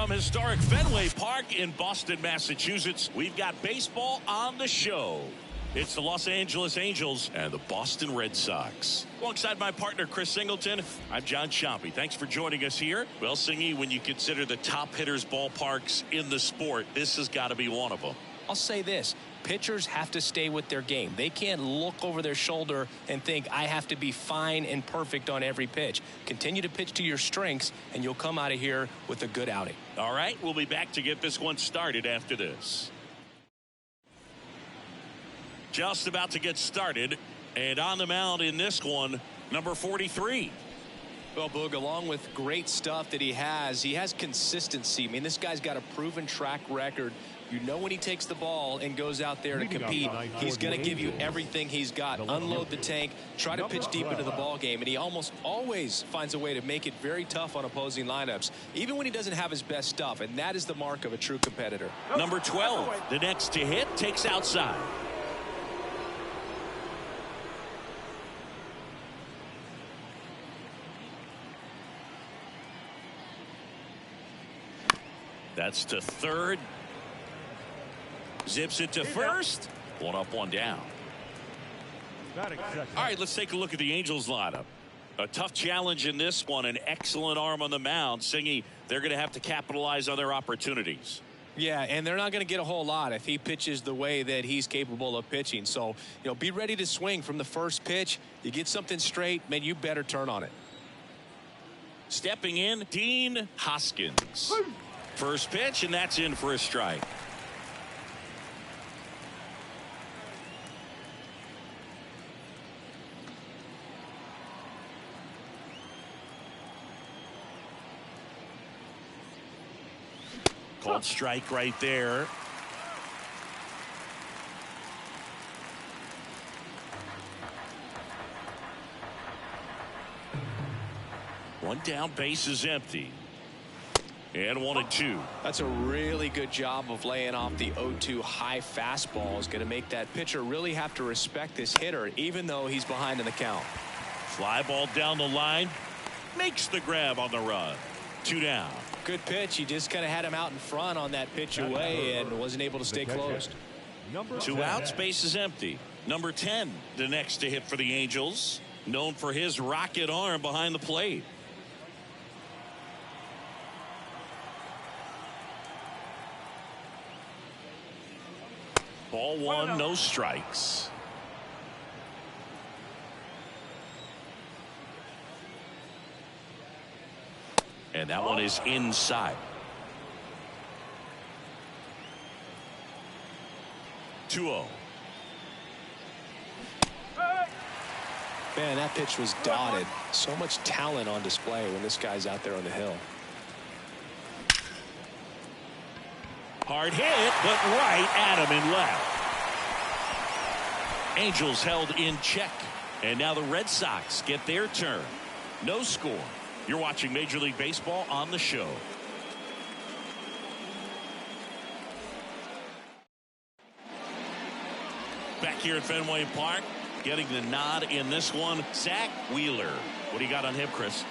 From historic Fenway Park in Boston, Massachusetts, we've got baseball on the show. It's the Los Angeles Angels and the Boston Red Sox. Alongside my partner, Chris Singleton, I'm John Chompy. Thanks for joining us here. Well, Singy, when you consider the top hitters' ballparks in the sport, this has got to be one of them. I'll say this. Pitchers have to stay with their game. They can't look over their shoulder and think, I have to be fine and perfect on every pitch. Continue to pitch to your strengths, and you'll come out of here with a good outing. All right, we'll be back to get this one started after this. Just about to get started, and on the mound in this one, number 43. Well, Boog, along with great stuff that he has consistency. I mean, this guy's got a proven track record. You know when he takes the ball and goes out there to compete, he's going to give you everything he's got. Unload the tank, try to pitch deep into the ball game, and he almost always finds a way to make it very tough on opposing lineups, even when he doesn't have his best stuff, and that is the mark of a true competitor. Number 12, the next to hit, takes outside. That's to third. Zips it to first. One up, one down. All right, let's take a look at the Angels lineup. A tough challenge in this one. An excellent arm on the mound. Singy, they're going to have to capitalize on their opportunities. Yeah, and they're not going to get a whole lot if he pitches the way that he's capable of pitching. So, be ready to swing from the first pitch. You get something straight, man, you better turn on it. Stepping in, Dean Hoskins. First pitch, and that's in for a strike. Called strike right there. One down, base is empty. And 1-2. That's a really good job of laying off the 0-2 high fastball. Is going to make that pitcher really have to respect this hitter, even though he's behind in the count. Fly ball down the line. Makes the grab on the run. 2 down. Good pitch. He just kind of had him out in front on that pitch away and wasn't able to stay closed. 2 outs, base is empty. Number 10, the next to hit for the Angels. Known for his rocket arm behind the plate. Ball one, no strikes. And that one is inside. 2-0. Man, that pitch was dotted. So much talent on display when this guy's out there on the hill. Hard hit, but right at him and left. Angels held in check. And now the Red Sox get their turn. No score. You're watching Major League Baseball on the show. Back here at Fenway Park, getting the nod in this one, Zach Wheeler. What do you got on him, Chris?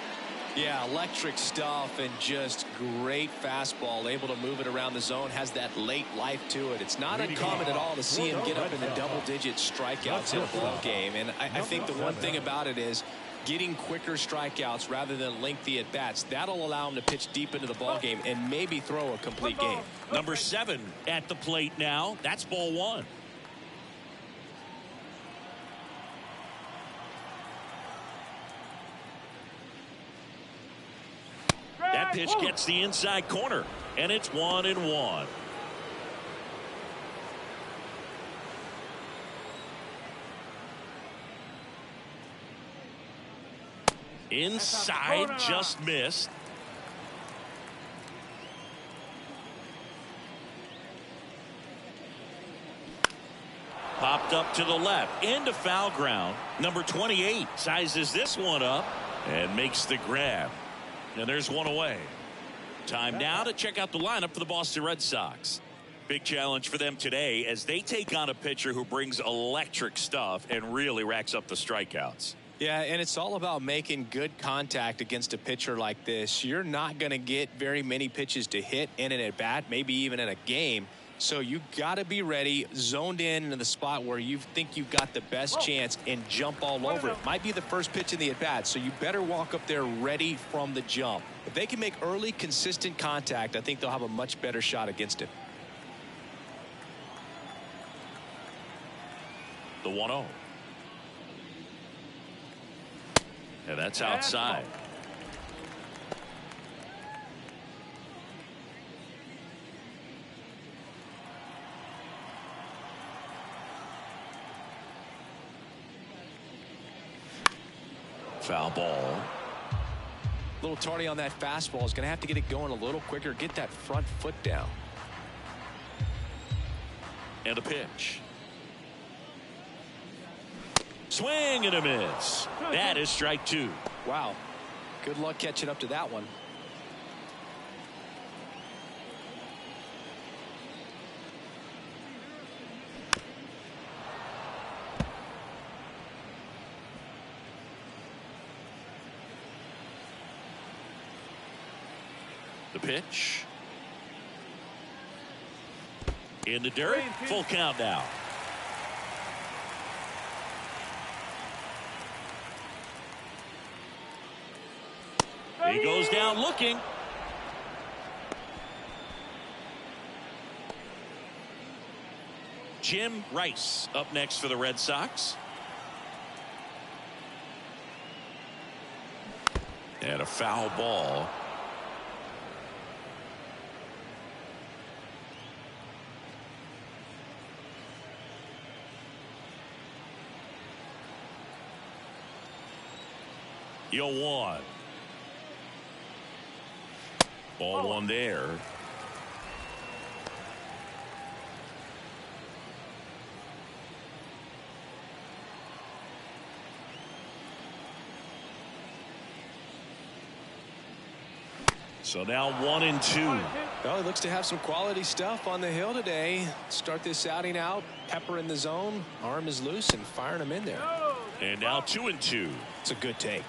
Yeah, electric stuff and just great fastball, able to move it around the zone, has that late life to it. It's not uncommon at all to see him get up in the double-digit strikeouts in a ball game. And I think the one thing about it is getting quicker strikeouts rather than lengthy at-bats. That'll allow him to pitch deep into the ball game and maybe throw a complete game. Number 7 at the plate now. That's ball 1. That pitch gets the inside corner, and it's 1-1. Inside, just missed. Popped up to the left, into foul ground. Number 28 sizes this one up and makes the grab. And there's one away. Time now to check out the lineup for the Boston Red Sox. Big challenge for them today as they take on a pitcher who brings electric stuff and really racks up the strikeouts. Yeah, and it's all about making good contact against a pitcher like this. You're not going to get very many pitches to hit in an at-bat, maybe even in a game. So you got to be ready, zoned in into the spot where you think you've got the best chance and jump all over it. Might be the first pitch in the at-bat, so you better walk up there ready from the jump. If they can make early, consistent contact, I think they'll have a much better shot against it. The 1-0. And that's outside. Foul ball. A little tardy on that fastball. Is going to have to get it going a little quicker. Get that front foot down. And a pitch. Swing and a miss. That is strike 2. Wow. Good luck catching up to that one. The pitch. In the dirt. Full count now. He goes down looking. Jim Rice up next for the Red Sox. And a foul ball. Yo, 1. Ball 1 there. So now 1-2. Well, he looks to have some quality stuff on the hill today. Start this outing out. Pepper in the zone. Arm is loose and firing him in there. And now 2-2. It's a good take.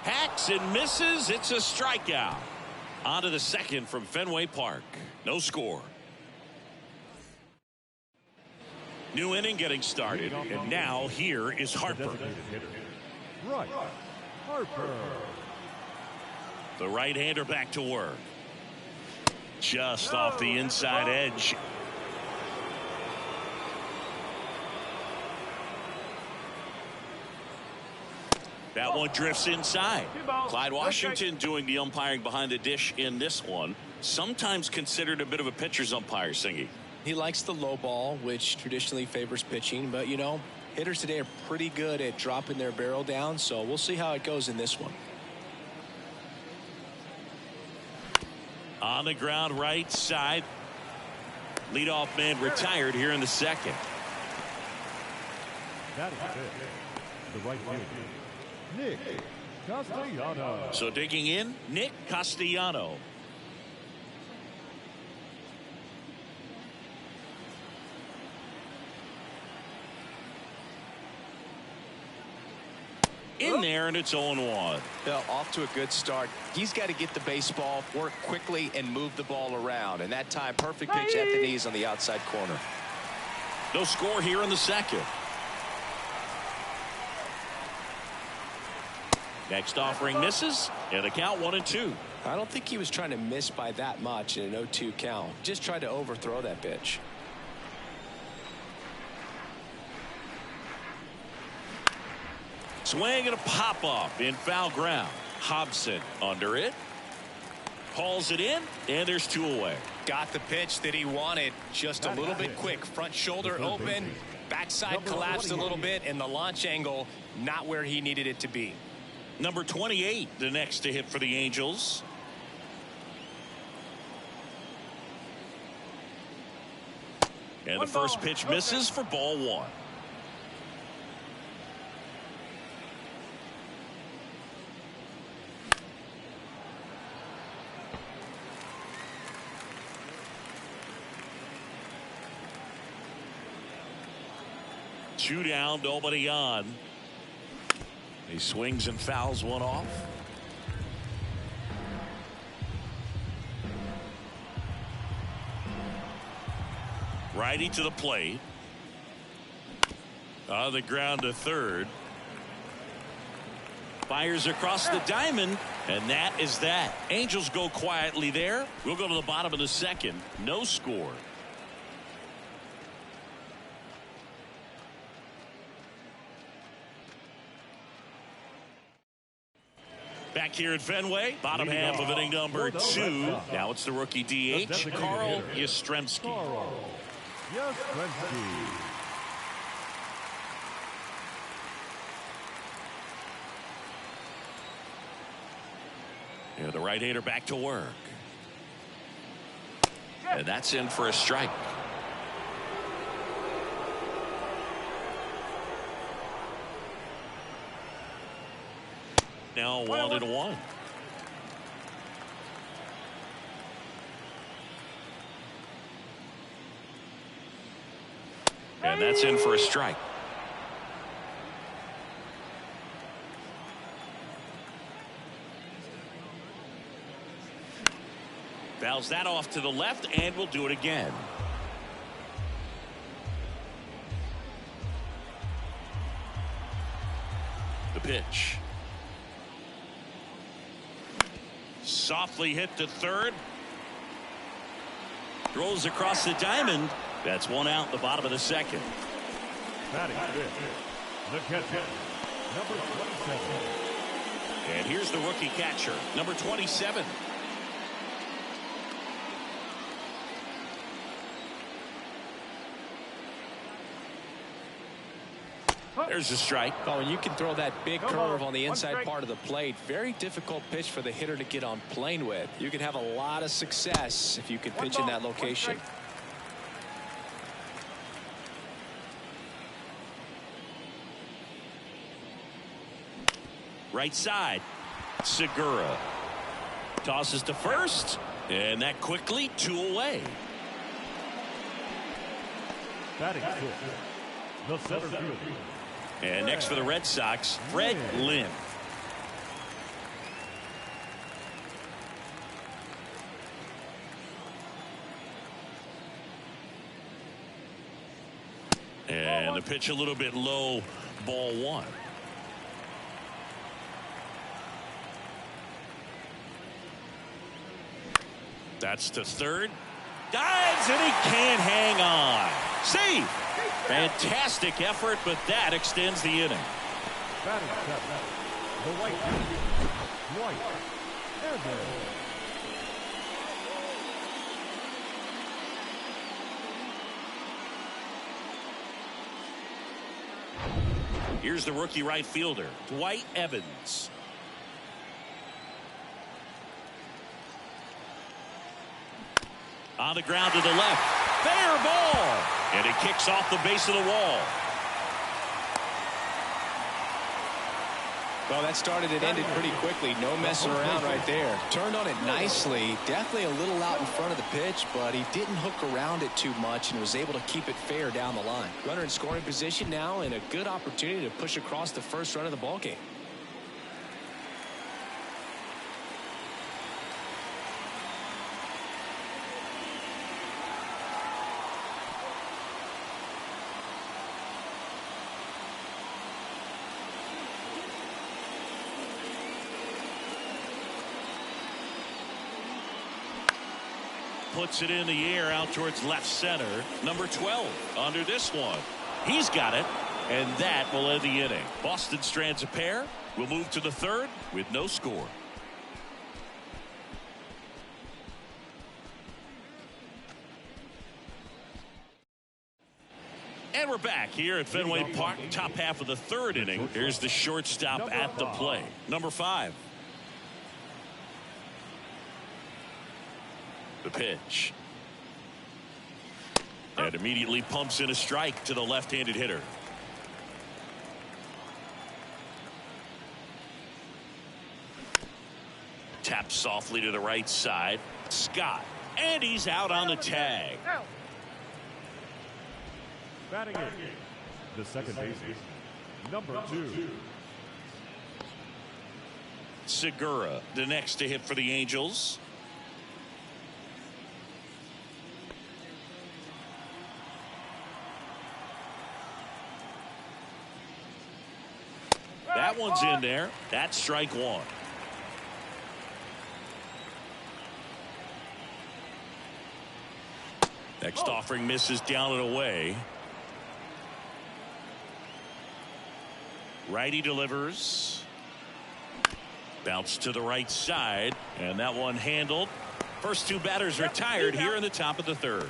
Hacks and misses. It's a strikeout. On to the second from Fenway Park. No score. New inning getting started. And now here is Harper. Right. Harper. The right-hander back to work. Just off the inside edge. That one drifts inside. Clyde Washington doing the umpiring behind the dish in this one. Sometimes considered a bit of a pitcher's umpire, Singy. He likes the low ball, which traditionally favors pitching. But, you know, hitters today are pretty good at dropping their barrel down. So we'll see how it goes in this one. On the ground right side. Leadoff man retired here in the second. That is it. The right fielder, Nick Castellanos. So digging in, Nick Castellanos. In there, and it's 0-1. Well, off to a good start. He's got to get the baseball, work quickly, and move the ball around. And that time, perfect pitch at the knees on the outside corner. No score here in the second. Next offering misses, and the count 1-2. I don't think he was trying to miss by that much in an 0-2 count. Just tried to overthrow that pitch. Swing and a pop-up in foul ground. Hobson under it. Hauls it in, and there's 2 away. Got the pitch that he wanted. Just a little bit quick. Front shoulder open. Backside collapsed a little bit, and the launch angle not where he needed it to be. Number 28, the next to hit for the Angels. And the first pitch misses for ball 1. 2 down, nobody on. He swings and fouls one off. Righty to the plate. On the ground to third. Fires across the diamond, and that is that. Angels go quietly there. We'll go to the bottom of the second. No score. Back here at Fenway, bottom half of inning number 2. Now it's the rookie DH, Carl Yastrzemski. Yeah, the right-hander back to work. And that's in for a strike. Now 1-1. And that's in for a strike. Fouls that off to the left, and we'll do it again. The pitch. Softly hit to third. Throws across the diamond. That's one out in the bottom of the second. Batting fifth, the catcher, number 27. And here's the rookie catcher, number 27. There's a strike. Oh, and you can throw that big curve on the inside part of the plate. Very difficult pitch for the hitter to get on plane with. You can have a lot of success if you can pitch in that location. Right side. Segura tosses to first, and that quickly 2 away. Batting fifth, the center fielder. And next for the Red Sox, Fred Lynn. And the pitch a little bit low, ball 1. That's to third. Dives, and he can't hang on. See? Fantastic effort, but that extends the inning. Batting seventh, the right fielder. Here's the rookie right fielder, Dwight Evans. On the ground to the left. Fair ball. And it kicks off the base of the wall. Well, that started and ended pretty quickly. No messing around right there. Turned on it nicely. Definitely a little out in front of the pitch, but he didn't hook around it too much and was able to keep it fair down the line. Runner in scoring position now, and a good opportunity to push across the first run of the ballgame. Puts it in the air out towards left center. Number 12 under this one. He's got it, and that will end the inning. Boston strands a pair. We'll move to the third with no score. And we're back here at Fenway Park, top half of the third inning. Here's the shortstop at the plate. Number 5. The pitch. And immediately pumps in a strike to the left-handed hitter. Taps softly to the right side. Scott. And he's out on the tag. Batting eighth, The second baseman, number 2. Segura, the next to hit for the Angels. That one's in there. That's strike 1. Next offering misses down and away. Righty delivers. Bounce to the right side, and that one handled. First 2 batters retired here in the top of the 3rd.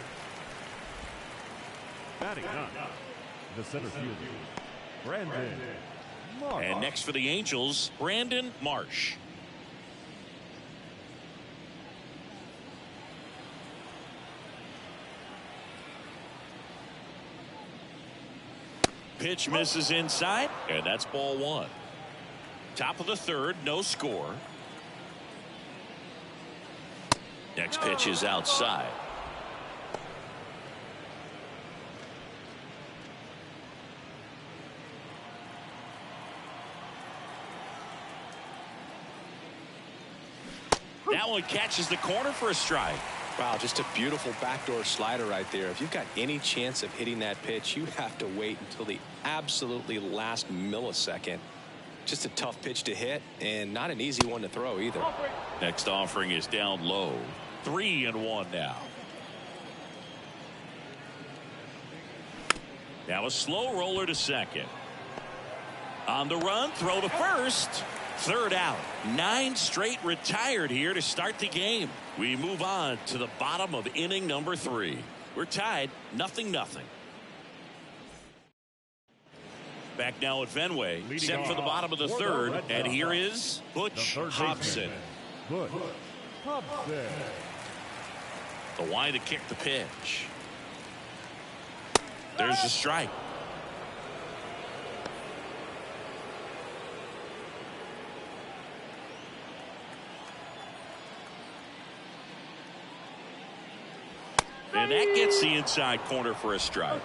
Batting up, the center fielder, Brandon Marsh. And next for the Angels, Brandon Marsh. Pitch misses inside, and that's ball 1. Top of the 3rd, no score. Next pitch is outside. That one catches the corner for a strike. Wow, just a beautiful backdoor slider right there. If you've got any chance of hitting that pitch, you have to wait until the absolutely last millisecond. Just a tough pitch to hit, and not an easy one to throw either. Next offering is down low. 3-1 now. Now a slow roller to second. On the run, throw to first. 3rd out. 9 straight retired here to start the game. We move on to the bottom of inning number 3. We're tied 0-0. Back now at Fenway, set for the bottom of the 3rd, and here is Butch Hobson. Butch Hobson. The wide to kick the pitch. There's the strike. And that gets the inside corner for a strike.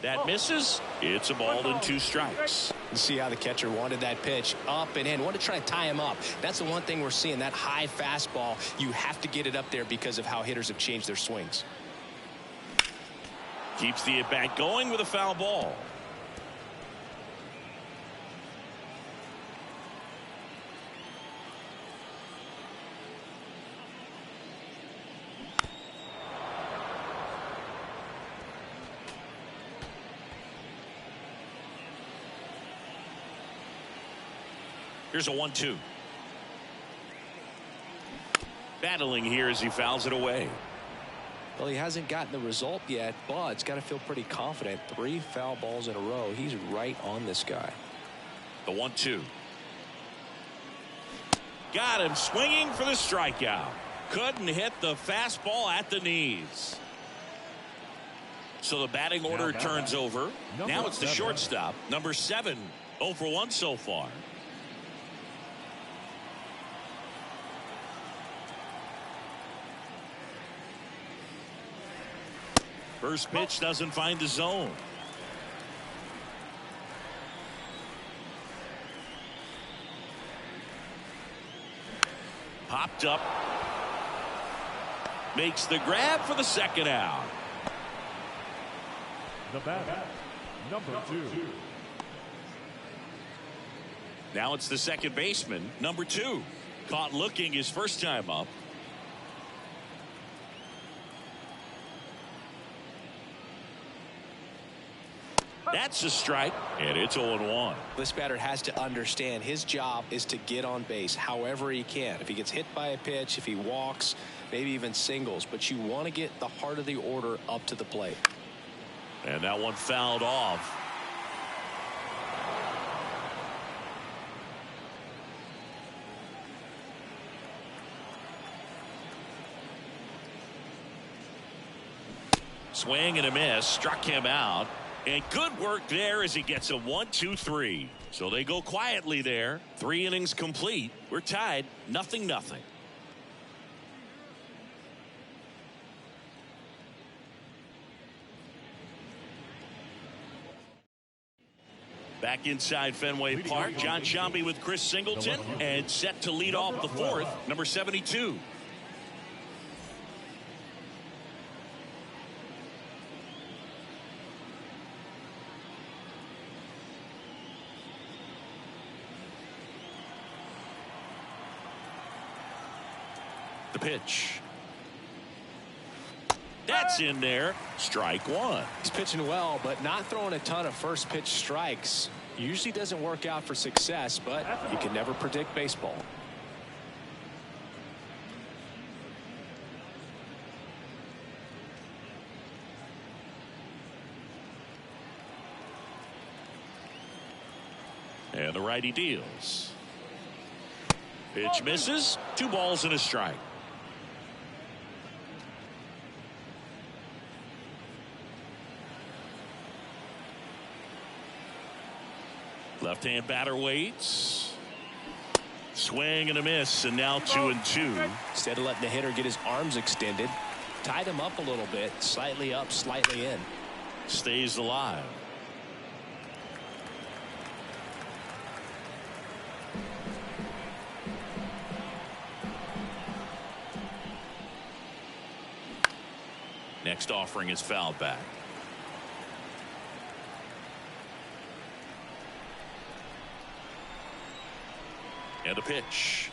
That misses. It's a ball and 2 strikes. You see how the catcher wanted that pitch up and in. Wanted to try to tie him up. That's the one thing we're seeing, that high fastball. You have to get it up there because of how hitters have changed their swings. Keeps the at-bat going with a foul ball. Here's a 1-2. Battling here as he fouls it away. Well, he hasn't gotten the result yet, but he's got to feel pretty confident. 3 foul balls in a row. He's right on this guy. The 1-2. Got him swinging for the strikeout. Couldn't hit the fastball at the knees. So the batting order turns over. Now it's the shortstop, number 7. 0 for 1 so far. First pitch doesn't find the zone. Popped up. Makes the grab for the 2nd out. The batter, number 2. Now it's the 2nd baseman, number 2. Caught looking his first time up. That's a strike, and it's 0-1. This batter has to understand his job is to get on base however he can. If he gets hit by a pitch, if he walks, maybe even singles, but you want to get the heart of the order up to the plate. And that one fouled off. Swing and a miss, struck him out. And good work there as he gets a 1-2-3. So they go quietly there. 3 innings complete. We're tied 0-0. Back inside Fenway Park, John Sciambi with Chris Singleton, and set to lead off the 4th, number 72. The pitch. That's in there. Strike 1. He's pitching well, but not throwing a ton of first pitch strikes. Usually doesn't work out for success, but you can never predict baseball. And the righty deals. Pitch misses. 2 balls and a strike. Left-hand batter waits. Swing and a miss, and now 2-2. Instead of letting the hitter get his arms extended, tied him up a little bit, slightly up, slightly in. Stays alive. Next offering is fouled back. And a pitch.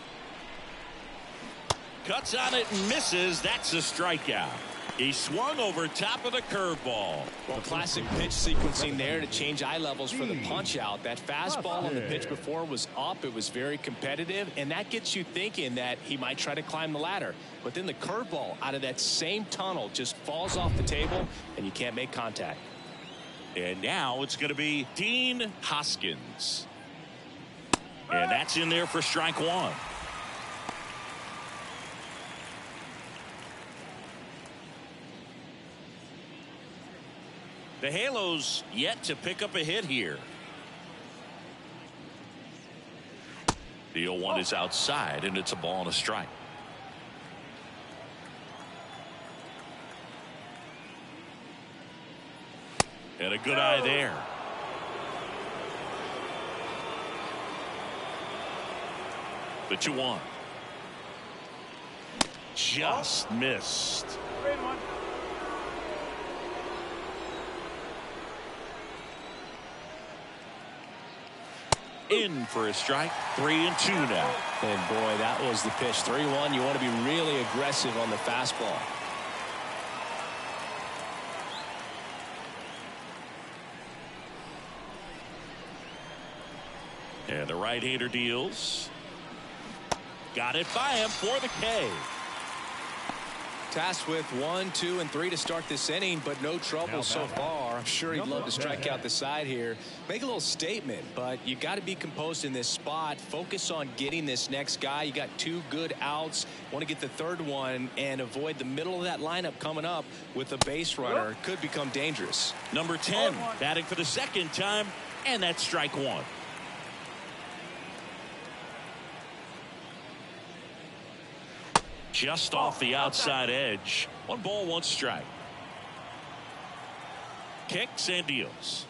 Cuts on it and misses. That's a strikeout. He swung over top of the curveball. Well, classic pitch sequencing there to change eye levels for the punch out. That fastball on the pitch before was up. It was very competitive, and that gets you thinking that he might try to climb the ladder. But then the curveball out of that same tunnel just falls off the table, and you can't make contact. And now it's going to be Dean Hoskins. And that's in there for strike 1. The Halos yet to pick up a hit here. The 0-1 is outside, and it's a ball and a strike. And a good eye there. The 2-1. Just missed. In for a strike. 3-2 now. And boy, that was the pitch. 3-1. You want to be really aggressive on the fastball. And the right-hander deals. Got it by him for the K. Tasked with 1, 2, and 3 to start this inning, but no trouble so far. I'm sure he'd love to strike out the side here. Make a little statement, but you got to be composed in this spot. Focus on getting this next guy. You got 2 good outs. Want to get the 3rd one and avoid the middle of that lineup coming up with a base runner. Could become dangerous. Number 10 batting for the 2nd time, and that's strike 1. Just off the outside edge. 1 ball, 1 strike. Kicks and deals.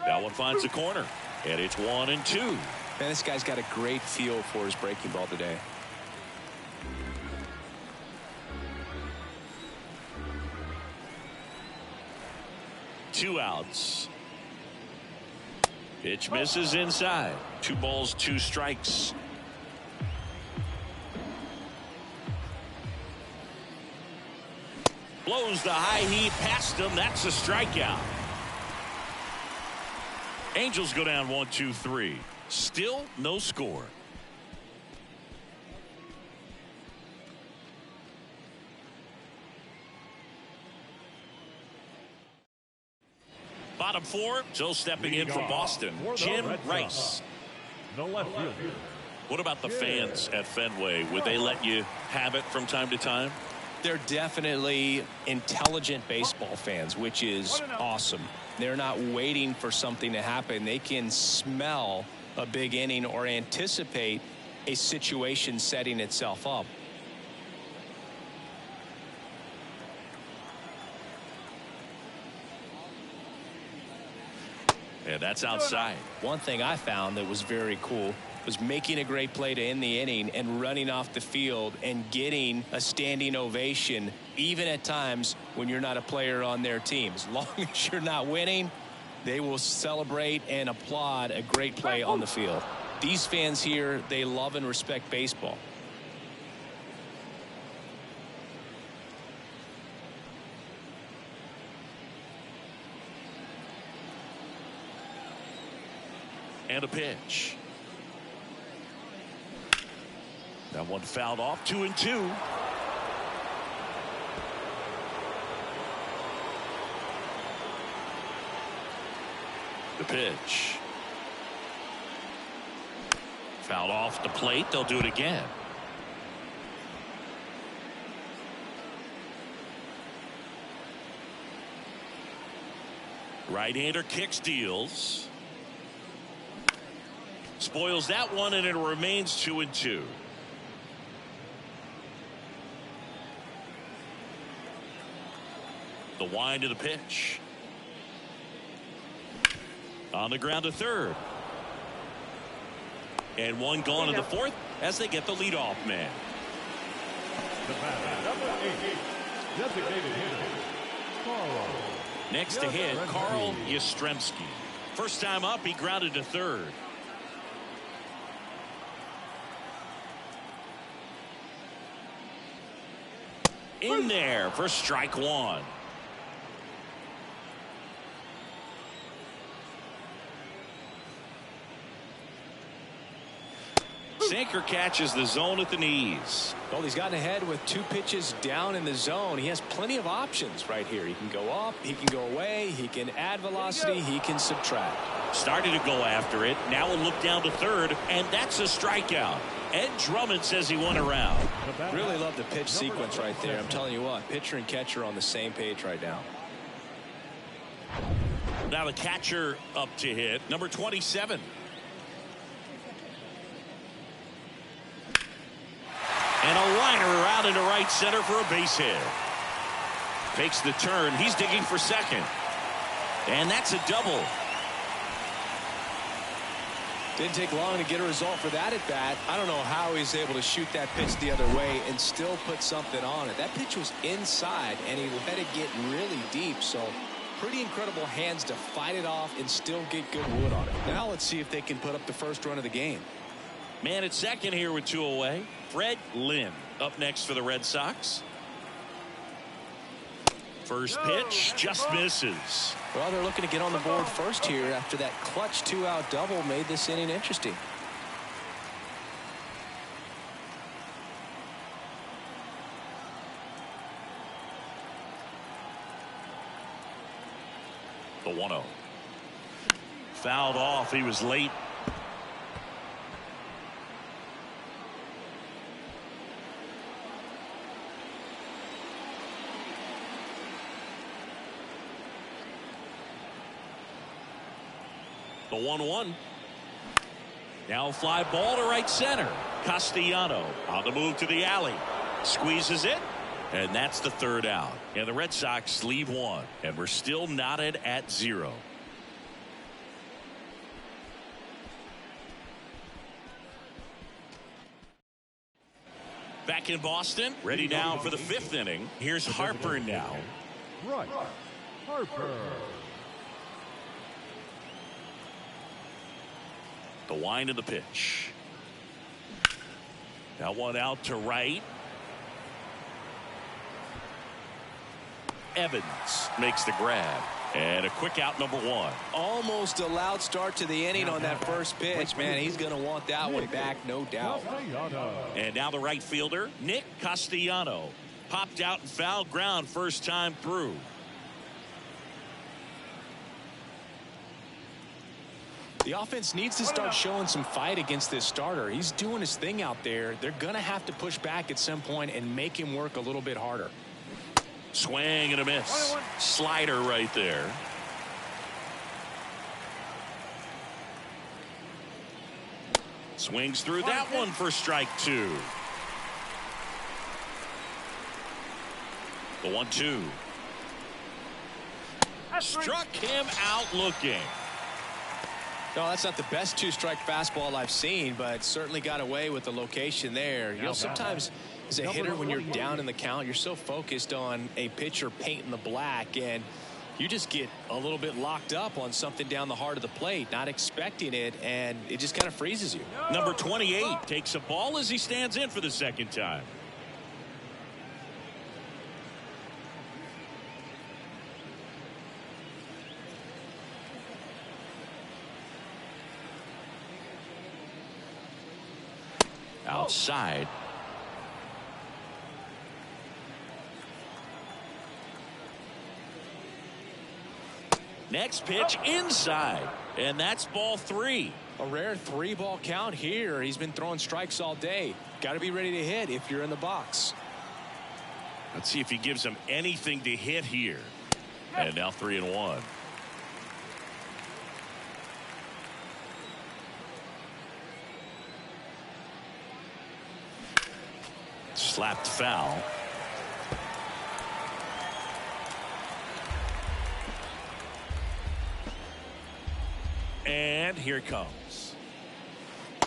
That one finds the corner, and it's 1-2. Man, this guy's got a great feel for his breaking ball today. Two outs. Pitch misses inside. 2 balls, 2 strikes. Blows the high heat past him. That's a strikeout. Angels go down 1-2-3. Still no score. Bottom 4, so stepping in for Boston, Jim Rice. The left fielder. What about the fans at Fenway? Would they let you have it from time to time? They're definitely intelligent baseball fans, which is awesome. They're not waiting for something to happen. They can smell a big inning or anticipate a situation setting itself up. And that's outside. One thing I found that was very cool was making a great play to end the inning and running off the field and getting a standing ovation, even at times when you're not a player on their team. As long as you're not winning, they will celebrate and applaud a great play on the field. These fans here, they love and respect baseball. And a pitch. That one fouled off. 2-2. The pitch. Fouled off the plate. They'll do it again. Right-hander kicks, deals. Spoils that one, and it remains 2-2. The wind of the pitch. On the ground to third. And one gone in the fourth as they get the leadoff man. The batter, number 8, designated hitter, Carl. Next to hit, Carl Yastrzemski. First time up, he grounded to third. In there for strike one. Sinker catches the zone at the knees. Well, he's gotten ahead with 2 pitches down in the zone. He has plenty of options right here. He can go up, he can go away, he can add velocity, he can subtract. Started to go after it. Now we'll look down to third, and that's a strikeout. Ed Drummond says he won a round. Really love the pitch sequence right there. I'm telling you what, pitcher and catcher on the same page right now. Now the catcher up to hit, number 27. And a liner out into right center for a base hit. Takes the turn. He's digging for second. And that's a double. Didn't take long to get a result for that at bat. I don't know how he's able to shoot that pitch the other way and still put something on it. That pitch was inside and he let it get really deep. So pretty incredible hands to fight it off and still get good wood on it. Now let's see if they can put up the first run of the game. Man at second here with 2 away. Fred Lynn up next for the Red Sox. First pitch just misses. Well, they're looking to get on the board first here after that clutch 2-out double made this inning interesting. The 1-0. Fouled off. He was late. The 1-1. Now a fly ball to right center. Castellano on the move to the alley. Squeezes it. And that's the third out. And the Red Sox leave one. And we're still knotted at 0. Back in Boston. Ready now for the 5th inning. Here's Harper now. Right, Harper. The wind of the pitch. That one out to right. Evans makes the grab. And a quick out, number 1. Almost a loud start to the inning on that first pitch. Man, he's going to want that one back, no doubt. And now the right fielder, Nick Castellano. Popped out and foul ground first time through. The offense needs to start showing some fight against this starter. He's doing his thing out there. They're going to have to push back at some point and make him work a little bit harder. Swing and a miss. Slider right there. Swings through that one for strike 2. The 1-2. Struck him out looking. No, that's not the best 2-strike fastball I've seen, but certainly got away with the location there. You know, sometimes as a hitter, when you're down in the count, you're so focused on a pitcher painting the black, and you just get a little bit locked up on something down the heart of the plate, not expecting it, and it just kind of freezes you. Number 28 takes a ball as he stands in for the second time. Outside. Next pitch inside, and that's ball 3. A rare 3-ball count here. He's been throwing strikes all day. Got to be ready to hit if you're in the box. Let's see if he gives him anything to hit here. And now 3-1. Slapped foul. And here it comes.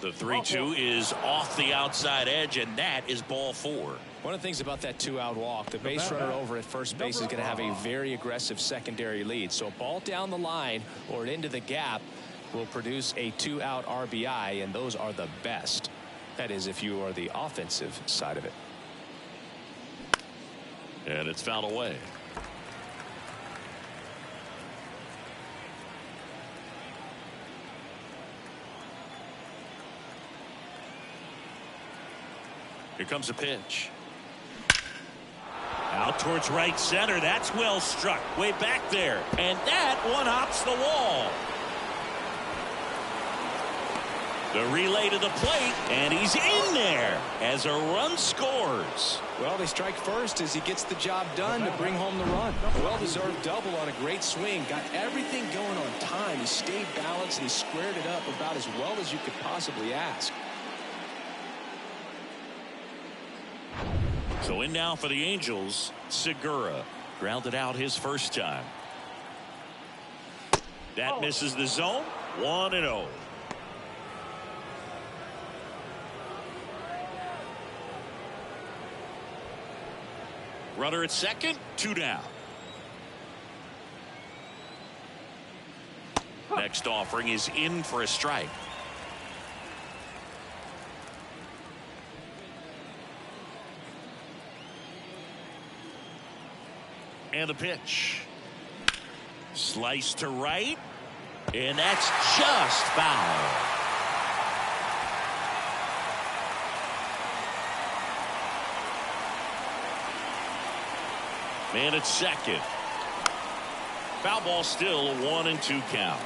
The 3-2 is off the outside edge, and that is ball 4. One of the things about that 2-out walk, the base runner over at first base is going to have a very aggressive secondary lead. So a ball down the line or into the gap will produce a 2-out RBI, and those are the best. That is, if you are the offensive side of it. And it's fouled away. Here comes a pitch. Out towards right center. That's well struck. Way back there. And that one hops the wall. The relay to the plate, and he's in there as a run scores. Well, they strike first as he gets the job done to bring home the run. A well-deserved double on a great swing. Got everything going on time. He stayed balanced, and he squared it up about as well as you could possibly ask. So in now for the Angels, Segura. Grounded out his first time. That misses the zone. 1-0. Runner at second, 2 down. Next offering is in for a strike. And the pitch. Slice to right. And that's just foul. Man at second. Foul ball still, a 1-2 count.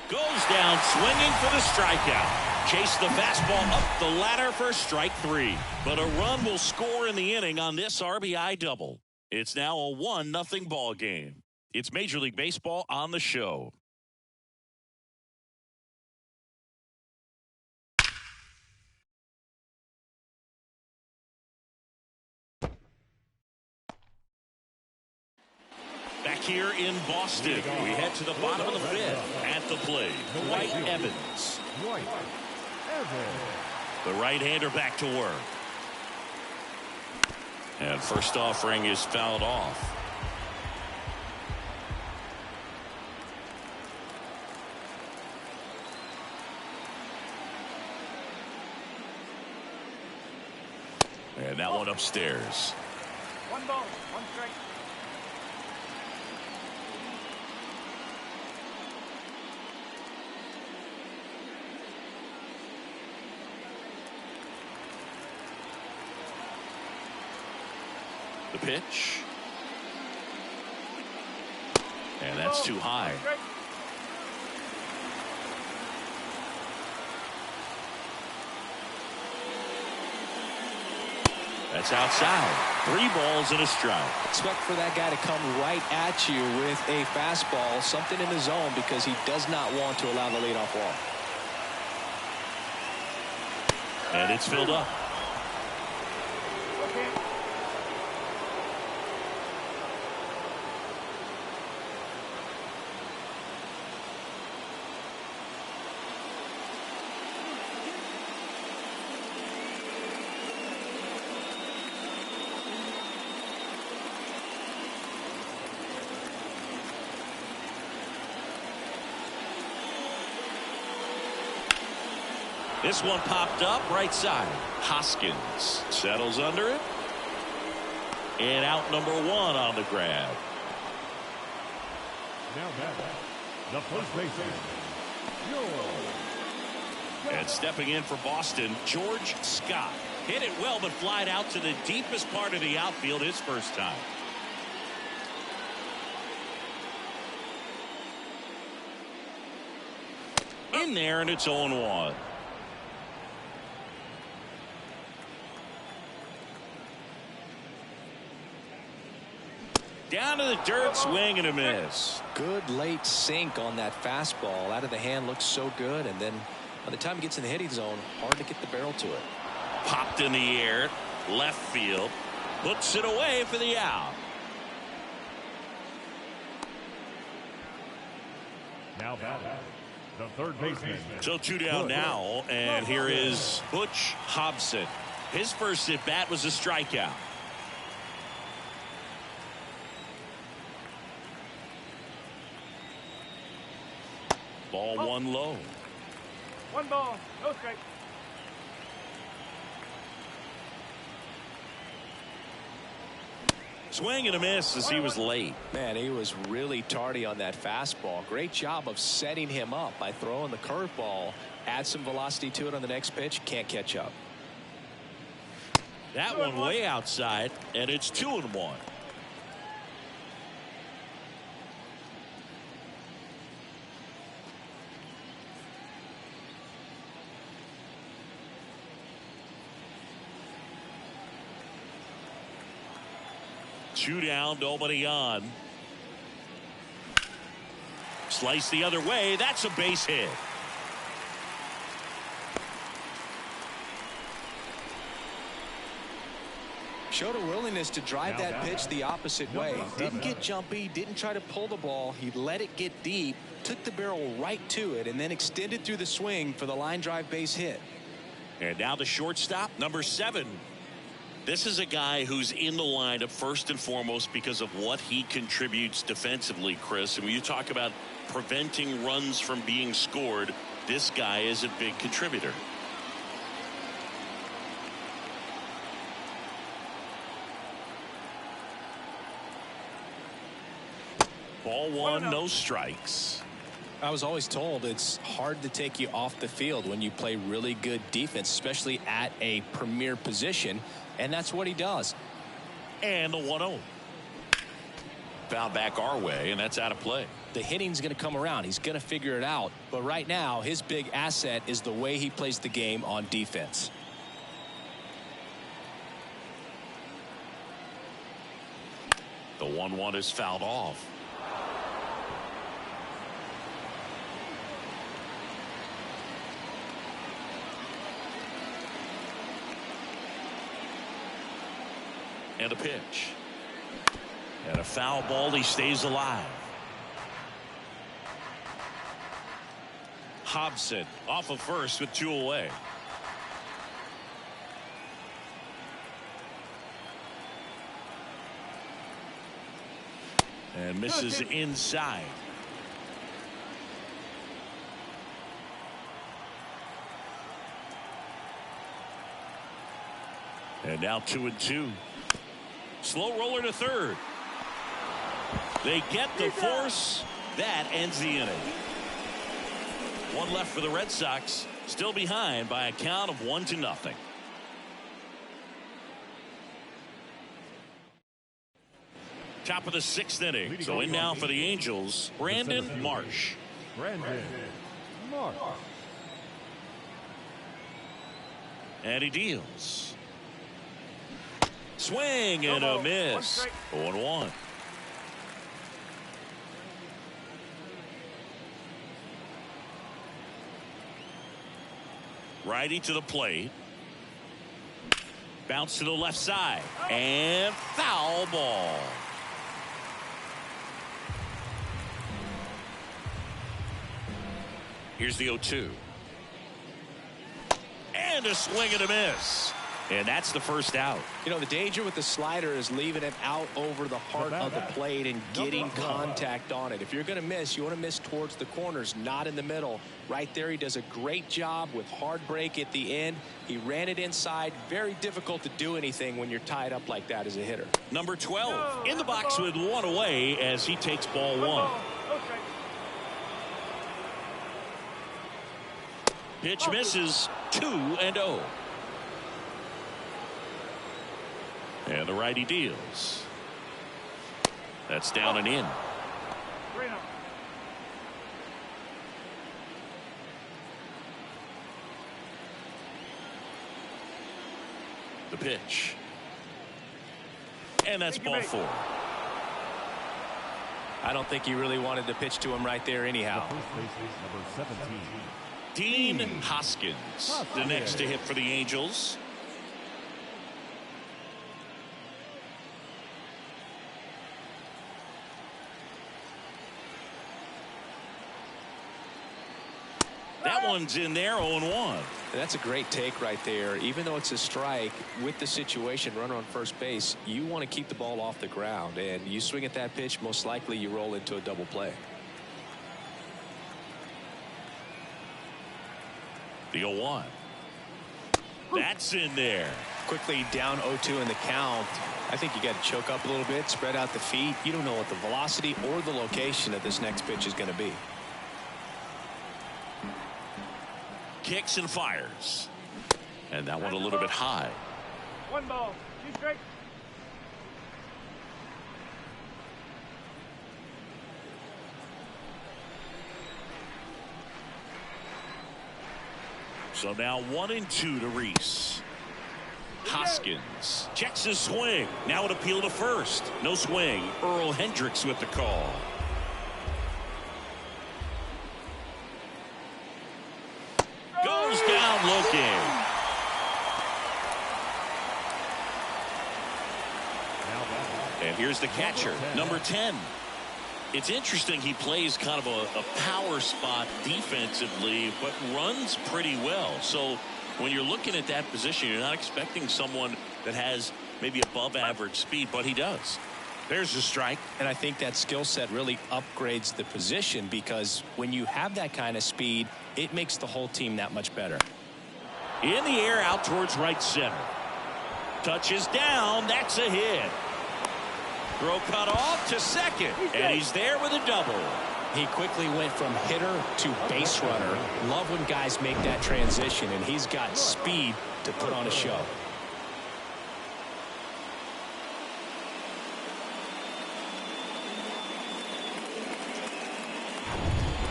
Goes down swinging for the strikeout. Chase the fastball up the ladder for strike 3. But a run will score in the inning on this RBI double. It's now a 1-0 ball game. It's Major League Baseball on the show. Back here in Boston, we head to the bottom of the 5th. At the plate, Dwight Evans. The right-hander back to work. And first offering is fouled off. And that one upstairs. 1 ball, 1 strike. The pitch. And that's too high. That's outside. 3 balls and a strike. Expect for that guy to come right at you with a fastball, something in the zone, because he does not want to allow the leadoff walk. And it's filled up. This one popped up right side. Hoskins settles under it. And out number 1 on the grab. Now back, the first baseman, And stepping in for Boston, George Scott. Hit it well, but flied out to the deepest part of the outfield his first time. In there, and it's 0-1. Down to the dirt, swing and a miss. Good late sink on that fastball. Out of the hand, looks so good, and then by the time it gets in the hitting zone, hard to get the barrel to it. Popped in the air, left field, puts it away for the out. now batting, the third baseman. So 2 down now, and here is Butch Hobson. His first at bat was a strikeout. Ball 1 low. 1 ball, no strike. Swing and a miss as he was late. Man, he was really tardy on that fastball. Great job of setting him up by throwing the curveball. Add some velocity to it on the next pitch. Can't catch up. That one way outside, and it's 2-1. Two down, nobody on. Slice the other way. That's a base hit. Showed a willingness to drive that pitch the opposite way. Didn't get jumpy, didn't try to pull the ball. He let it get deep, took the barrel right to it, and then extended through the swing for the line drive base hit. And now the shortstop, number 7. This is a guy who's in the lineup first and foremost because of what he contributes defensively, Chris. And when you talk about preventing runs from being scored, this guy is a big contributor. Ball 1, no strikes. I was always told it's hard to take you off the field when you play really good defense, especially at a premier position. And that's what he does. And the 1-0. Found back our way, and that's out of play. The hitting's going to come around. He's going to figure it out. But right now, his big asset is the way he plays the game on defense. The 1-1 is fouled off. And a pitch. And a foul ball. He stays alive. Hobson off of first with 2 away. And misses inside. And now 2-2. Slow roller to third. They get the force. That ends the inning. 1 left for the Red Sox. Still behind by a count of 1-0. Top of the 6th inning. So in now for the Angels, Brandon Marsh. Brandon Marsh. And he deals. Swing and a miss. 0-1. Righty to the plate. Bounce to the left side. And foul ball. Here's the 0-2. And a swing and a miss. And that's the first out. You know, the danger with the slider is leaving it out over the heart of the plate and getting contact on it. If you're going to miss, you want to miss towards the corners, not in the middle. Right there, he does a great job with hard break at the end. He ran it inside. Very difficult to do anything when you're tied up like that as a hitter. Number 12 in the box with one away as he takes ball one. Pitch misses. 2-0. And the righty deals. That's down and in. The pitch. And that's ball 4. I don't think he really wanted to pitch to him right there anyhow. The first baseman, number 17. Dean Hoskins, the next to hit for the Angels. That one's in there, 0-1. That's a great take right there. Even though it's a strike, with the situation, runner on first base, you want to keep the ball off the ground. And you swing at that pitch, most likely you roll into a double play. The 0-1. That's in there. Quickly down 0-2 in the count. I think you got to choke up a little bit, spread out the feet. You don't know what the velocity or the location of this next pitch is going to be. Kicks and fires. And that one a little bit high. 1 ball, 2 strikes. So now 1-2 to Reese. Hoskins checks his swing. Now an appeal to first. No swing. Earl Hendricks with the call. Goes down looking. And here's the catcher, number 10. It's interesting he plays kind of a power spot defensively, but runs pretty well. So when you're looking at that position, you're not expecting someone that has maybe above average speed, but he does. There's a strike. And I think that skill set really upgrades the position, because when you have that kind of speed, it makes the whole team that much better. In the air out towards right center. Touches down. That's a hit. Throw cut off to second. And he's there with a double. He quickly went from hitter to base runner. Love when guys make that transition, and he's got speed to put on a show.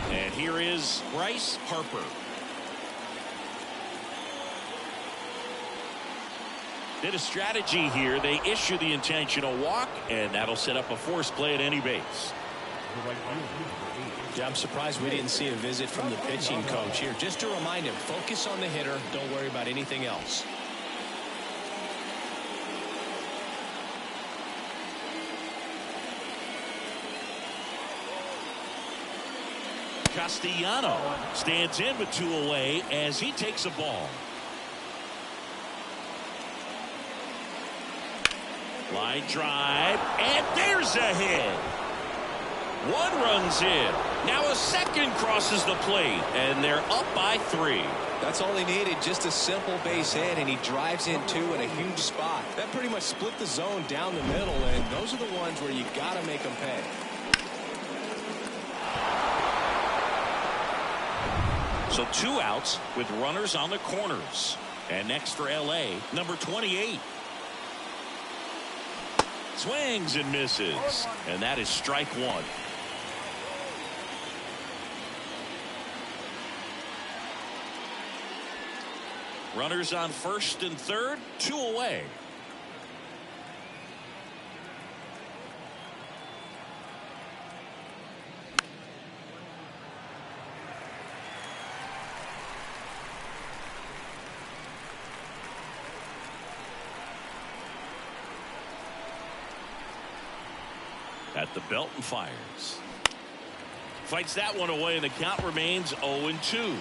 And here is Bryce Harper. Did a strategy here. They issue the intentional walk, and that'll set up a force play at any base. Yeah, I'm surprised we didn't see a visit from the pitching coach here. Just to remind him, focus on the hitter. Don't worry about anything else. Castellano stands in with 2 away as he takes a ball. Line drive, and there's a hit. 1 runs in. Now a second crosses the plate, and they're up by 3. That's all he needed, just a simple base hit, and he drives in 2 in a huge spot. That pretty much split the zone down the middle, and those are the ones where you got to make them pay. So 2 outs with runners on the corners. And next for LA, number 28. Swings and misses. And that is strike one. Runners on first and third, 2 away. At the belt and fires. Fights that one away, and the count remains 0-2.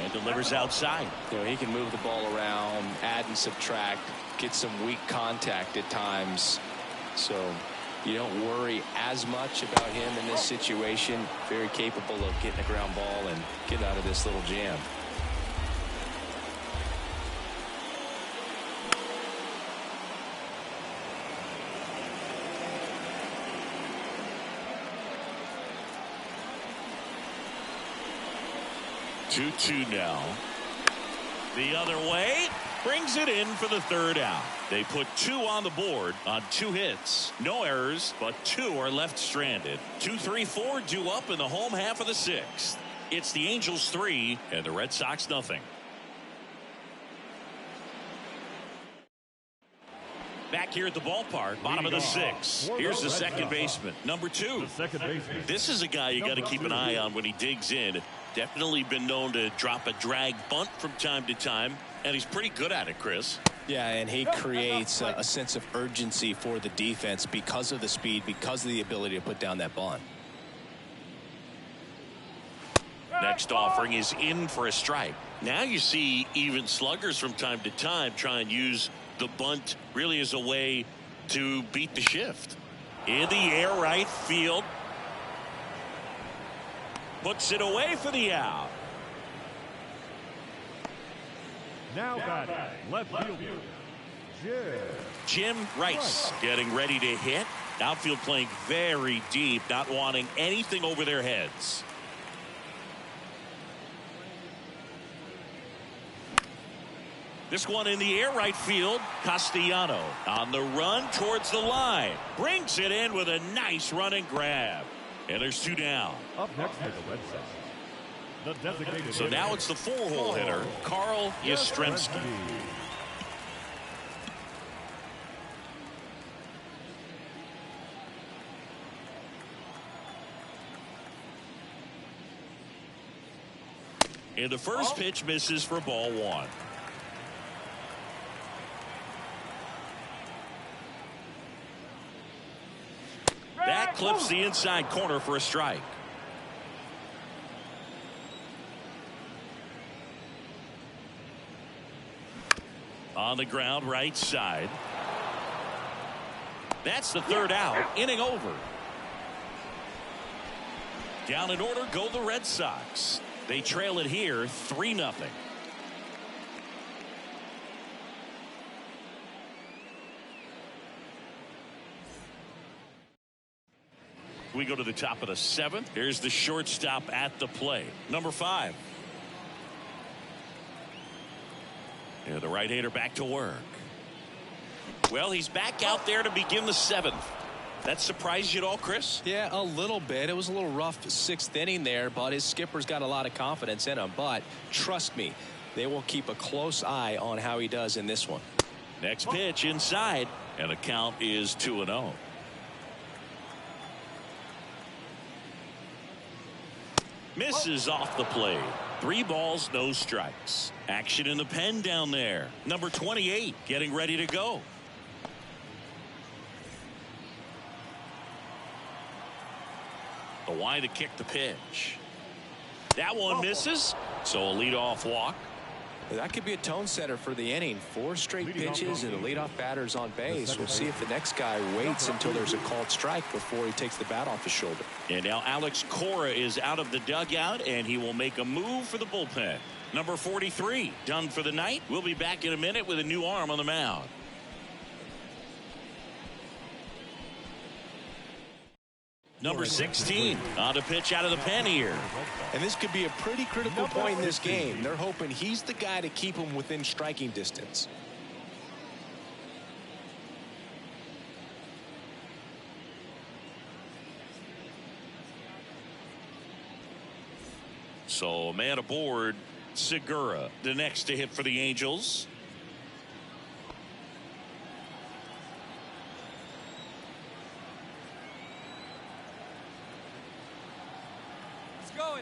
And delivers outside. You know, he can move the ball around, add and subtract, get some weak contact at times. So you don't worry as much about him in this situation. Very capable of getting a ground ball and getting out of this little jam. Two now. The other way. Brings it in for the third out. They put 2 on the board on 2 hits. No errors, but 2 are left stranded. 2, 3, 4 due up in the home half of the 6th. It's the Angels 3 and the Red Sox nothing. Back here at the ballpark, bottom of the 6th. Here's the second baseman, number 2. This is a guy you got to keep an eye on when he digs in. Definitely been known to drop a drag bunt from time to time, and he's pretty good at it, Chris. Yeah, and he creates a sense of urgency for the defense because of the speed, because of the ability to put down that bunt. Next offering is in for a strike. Now you see even sluggers from time to time try and use the bunt really as a way to beat the shift. In the air, right field. Puts it away for the out. Now batting, left fielder, Jim Rice getting ready to hit. Outfield playing very deep, not wanting anything over their heads. This one in the air, right field. Castellano on the run towards the line. Brings it in with a nice running grab. And there's 2 down. Up next is the Red Sox. The designated So now it's the 4-hole hitter, Carl Yastrzemski. And the first pitch misses for ball 1. That clips the inside corner for a strike. On the ground, right side. That's the third out. Inning over. Down in order go the Red Sox. They trail it here 3-0. We go to the top of the 7th. Here's the shortstop at the plate, number 5. And the right-hander back to work. Well, he's back out there to begin the 7th. That surprised you at all, Chris? Yeah, a little bit. It was a little rough 6th inning there, but his skipper's got a lot of confidence in him. But trust me, they will keep a close eye on how he does in this one. Next pitch inside, and the count is 2-0. Misses off the plate. 3 balls, no strikes. Action in the pen down there. Number 28 getting ready to go. The Y to kick the pitch. That one misses. So a leadoff walk. That could be a tone setter for the inning. 4 straight pitches and the leadoff batter's on base. We'll see if the next guy waits until there's a called strike before he takes the bat off his shoulder. And now Alex Cora is out of the dugout, and he will make a move for the bullpen. Number 43 done for the night. We'll be back in a minute with a new arm on the mound. Number 16 on the pitch out of the pen here. And this could be a pretty critical point in this game. They're hoping he's the guy to keep him within striking distance. So a man aboard, Segura, the next to hit for the Angels.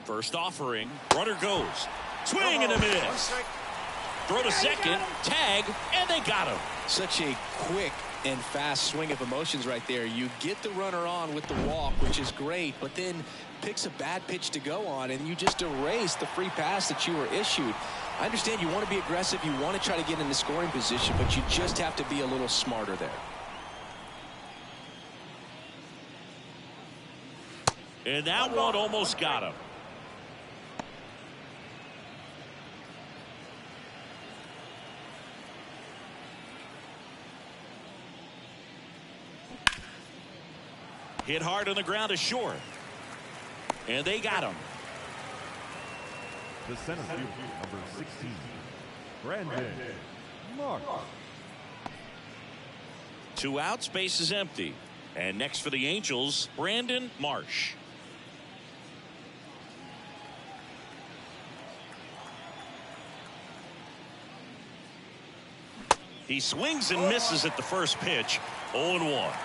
First offering, runner goes, swing and a miss. Throw to second, tag, and they got him. Such a quick and fast swing of emotions right there. You get the runner on with the walk, which is great, but then picks a bad pitch to go on, and you just erase the free pass that you were issued. I understand you want to be aggressive, you want to try to get in the scoring position, but you just have to be a little smarter there. And that one almost got him. Hit hard on the ground to short. And they got him. The center fielder, number 16, Brandon Marsh. 2 outs, base is empty. And next for the Angels, Brandon Marsh. He swings and misses at the first pitch. 0-1.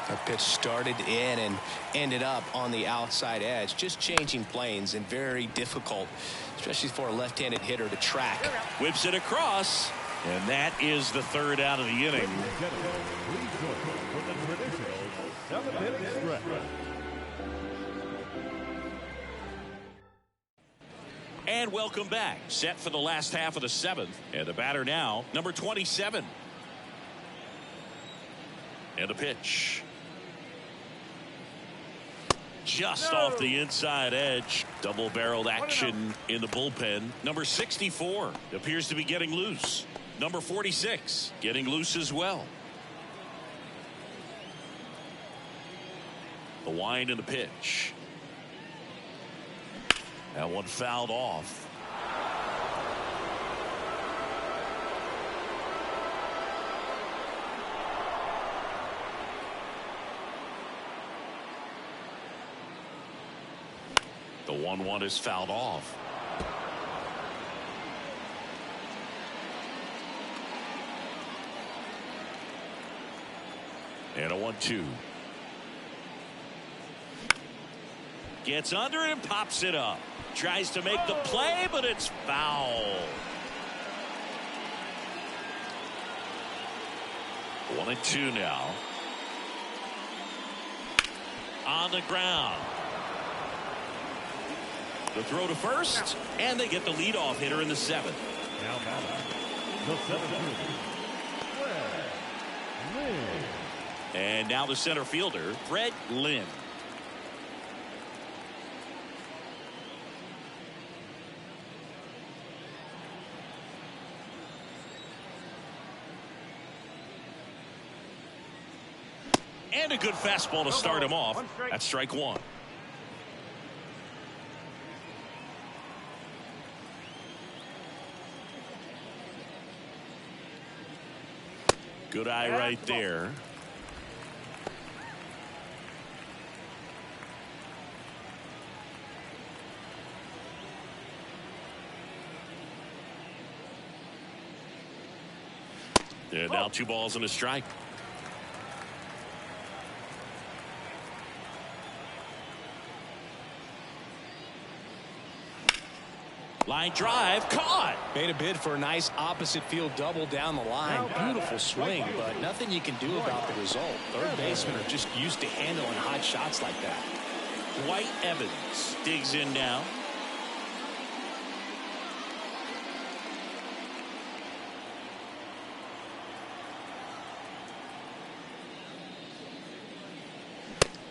That pitch started in and ended up on the outside edge. Just changing planes and very difficult, especially for a left-handed hitter to track. Whips it across. And that is the 3rd out of the inning. And welcome back. Set for the last half of the 7th. And the batter now, number 27. And a pitch. Just off the inside edge. Double-barreled action in the bullpen. Number 64 appears to be getting loose. Number 46 getting loose as well. The wind and the pitch. That one fouled off. The 1-1 is fouled off. And a 1-2. Gets under it and pops it up. Tries to make the play, but it's foul. 1-2 now. On the ground. The throw to first, and they get the leadoff hitter in the 7th. Now batting, the 7th fielder, Fred Lynn. And now the center fielder, Fred Lynn. And a good fastball to start him off. That's strike 1. Good eye right there. And now 2 balls and a strike. Line drive, caught. Made a bid for a nice opposite field double down the line. Beautiful swing, but nothing you can do about the result. Third basemen are just used to handling hot shots like that. White Evans digs in now.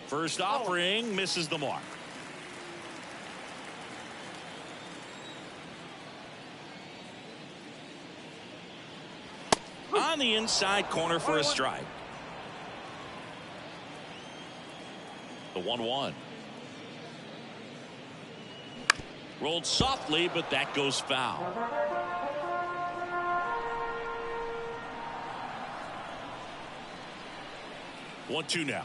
First offering misses the mark. On the inside corner for a strike. The 1-1. Rolled softly, but that goes foul. 1-2 now.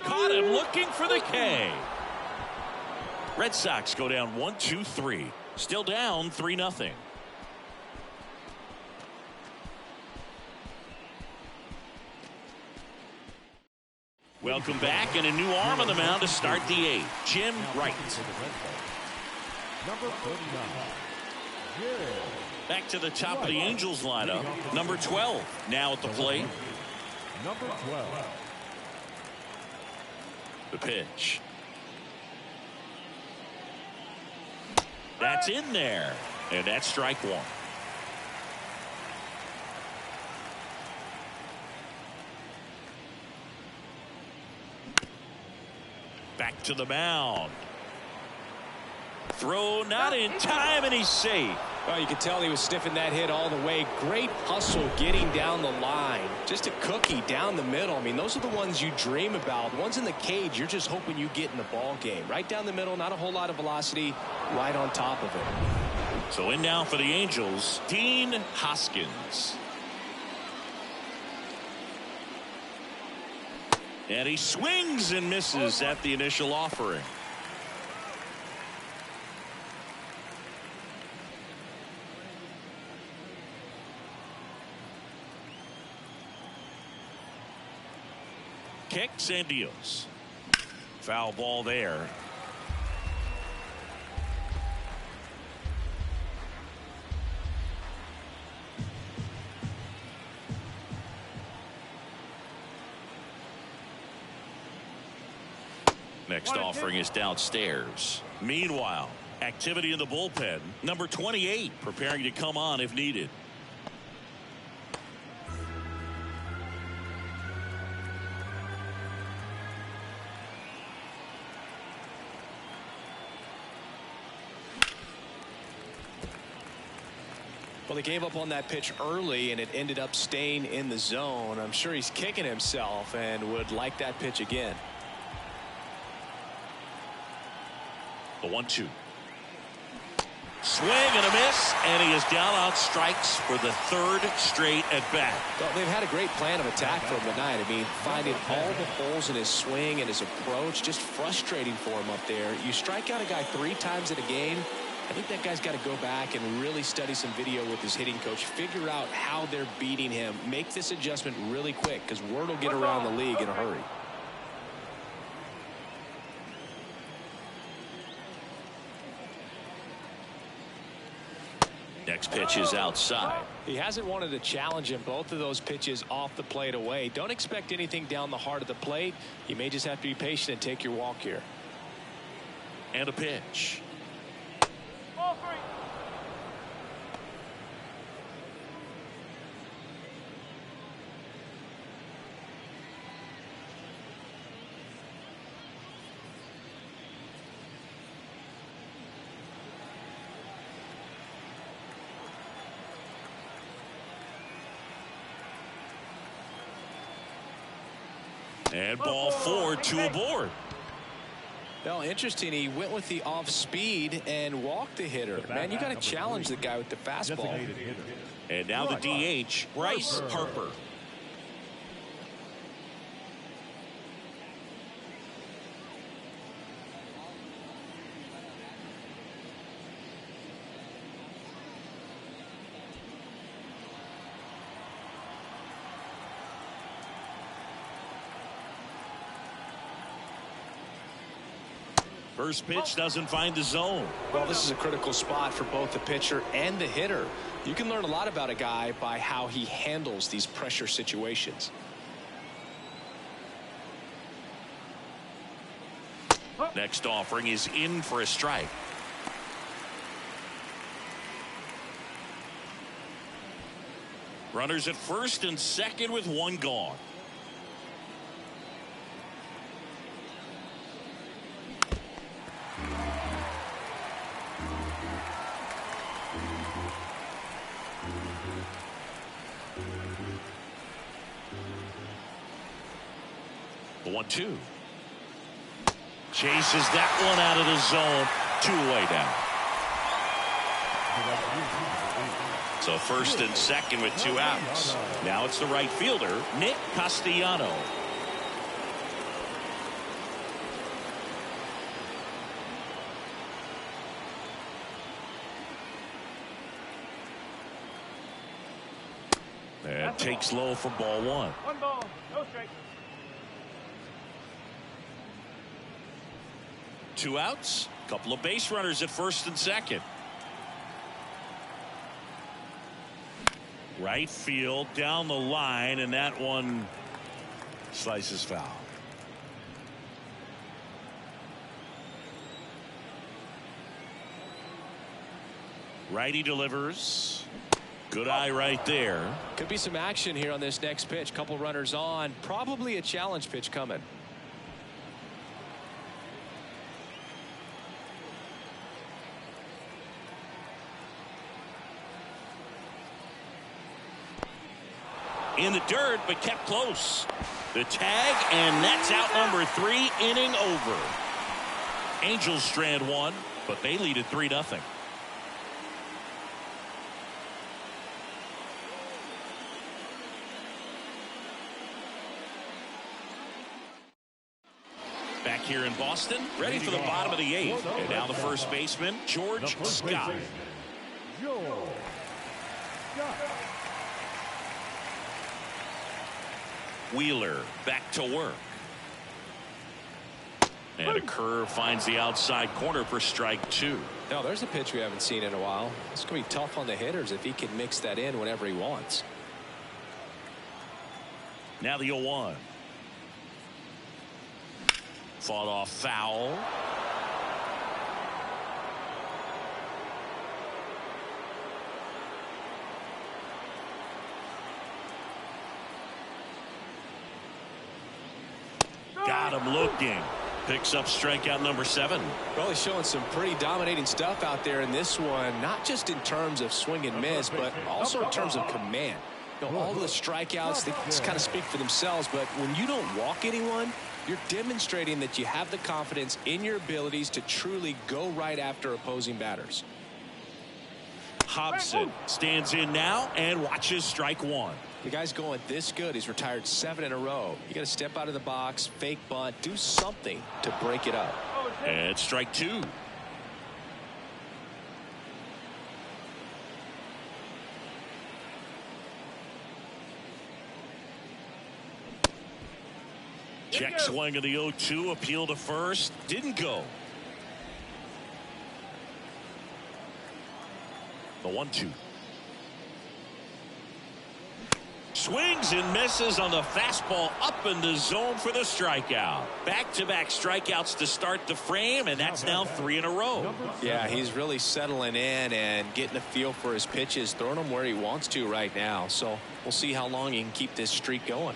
Caught him looking for the K. Red Sox go down 1-2-3. Still down 3-0. Welcome back, and a new arm on the mound to start the 8th. Jim Wright. Number 39. Back to the top of the Angels lineup. Number 12 now at the plate. Number 12. The pitch. That's in there. And that's strike one. Back to the mound. Throw not in time, and he's safe. Well, you could tell he was sniffing that hit all the way. Great hustle getting down the line. Just a cookie down the middle. I mean, those are the ones you dream about. Ones in the cage, you're just hoping you get in the ball game. Right down the middle, not a whole lot of velocity, right on top of it. So in now for the Angels, Dean Hoskins. And he swings and misses at the initial offering. Kicks and deals. Foul ball there. Next offering is downstairs. Meanwhile, activity in the bullpen. Number 28 preparing to come on if needed. Well, they gave up on that pitch early, and it ended up staying in the zone. I'm sure he's kicking himself and would like that pitch again. The 1-2. Swing and a miss, and he is down on strikes for the third straight at bat. Well, they've had a great plan of attack for him tonight. I mean, finding all the holes in his swing and his approach, just frustrating for him up there. You strike out a guy 3 times in a game. I think that guy's got to go back and really study some video with his hitting coach, figure out how they're beating him, make this adjustment really quick, because word will get around the league in a hurry. Next pitch is outside. He hasn't wanted to challenge him. Both of those pitches off the plate away. Don't expect anything down the heart of the plate. You may just have to be patient and take your walk here. And a pitch. Ball 3. And ball 4, 2 aboard. Well, interesting. He went with the off speed and walked the hitter. Man, you got to challenge the guy with the fastball. And now the DH, Bryce Harper. First pitch doesn't find the zone. Well, this is a critical spot for both the pitcher and the hitter. You can learn a lot about a guy by how he handles these pressure situations. Next offering is in for a strike. Runners at first and second with 1 gone. The 1-2. Chases that one out of the zone. 2 away now. So first and second with 2 outs. Now it's the right fielder, Nick Castellano. And takes low for ball 1. 1 ball, no strike. 2 outs. Couple of base runners at first and second. Right field down the line, and that one slices foul. Righty delivers. Good eye right there. Could be some action here on this next pitch. Couple runners on. Probably a challenge pitch coming. In the dirt, but kept close. The tag, and that's out number 3, inning over. Angels strand 1, but they lead at 3-0. Back here in Boston, ready for the bottom of the 8th. And now the first baseman, George Scott. Wheeler back to work. And a curve finds the outside corner for strike 2. Now there's a pitch we haven't seen in a while. It's going to be tough on the hitters if he can mix that in whenever he wants. Now the 0-1. Fought off foul. Got him looking. Picks up strikeout number 7. Well, he's showing some pretty dominating stuff out there in this one, not just in terms of swing and miss, but also in terms of command. You know, all the strikeouts, they just kind of speak for themselves, but when you don't walk anyone, you're demonstrating that you have the confidence in your abilities to truly go right after opposing batters. Hobson stands in now and watches strike 1. The guy's going this good. He's retired 7 in a row. You got to step out of the box, fake bunt, do something to break it up. And strike 2. Check swing of the 0-2. Appeal to first. Didn't go. The 1-2. Swings and misses on the fastball up in the zone for the strikeout. Back-to-back strikeouts to start the frame, and that's now 3 in a row. Yeah, he's really settling in and getting a feel for his pitches, throwing them where he wants to right now. So we'll see how long he can keep this streak going.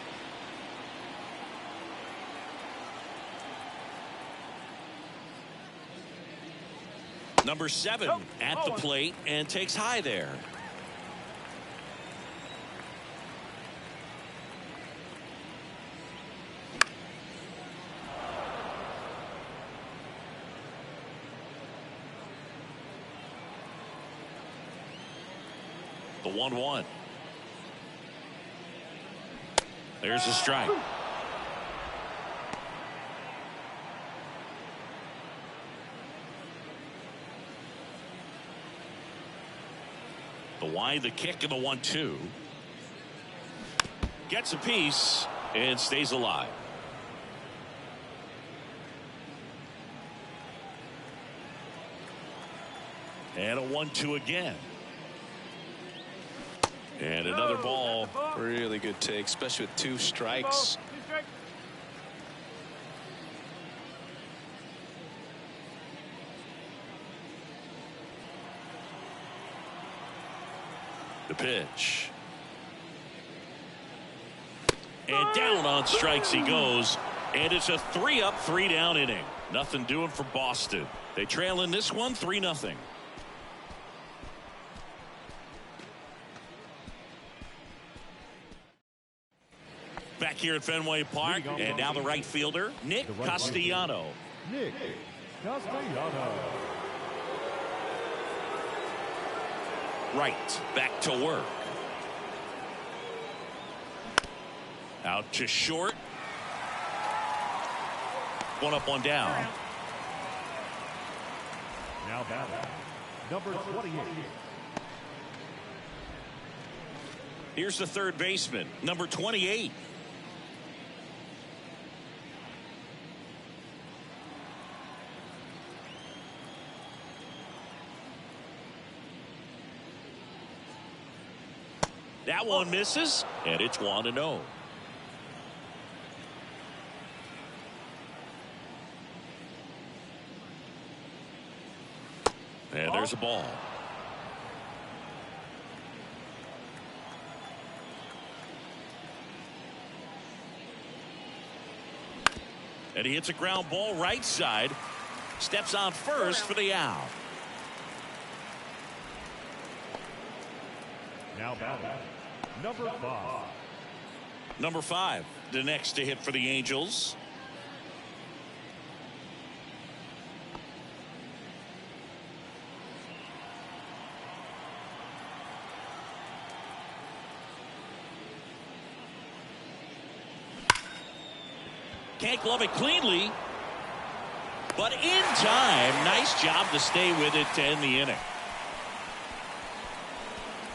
Number 7 at the plate and takes high there. The 1-1. There's a strike. The wide, the kick, and the 1-2. Gets a piece and stays alive. And a 1-2 again. And another ball. Really good take, especially with 2 strikes. The pitch. And down on strikes he goes. And it's a 3-up, 3-down inning. Nothing doing for Boston. They trail in this one 3-0. Back here at Fenway Park, and now the right fielder, Nick Castellano. Nick Castellanos. Right, back to work. Out to short. One up, one down. Now batting, number 28. Here's the third baseman, number 28. That one misses, and it's 1-0. And there's a ball. And he hits a ground ball right side. Steps on first for the out. Now batting, number 5. Number 5, the next to hit for the Angels. Can't glove it cleanly, but in time. Nice job to stay with it to end the inning.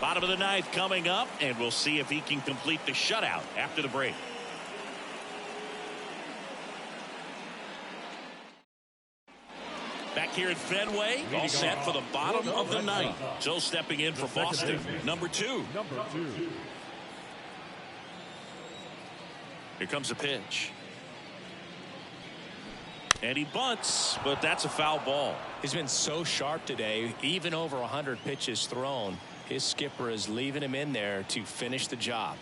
Bottom of the ninth coming up, and we'll see if he can complete the shutout after the break. Back here at Fenway, all set for the bottom of the ninth. So stepping in for Boston, number 2. Here comes a pitch. And he bunts, but that's a foul ball. He's been so sharp today, even over 100 pitches thrown. His skipper is leaving him in there to finish the job.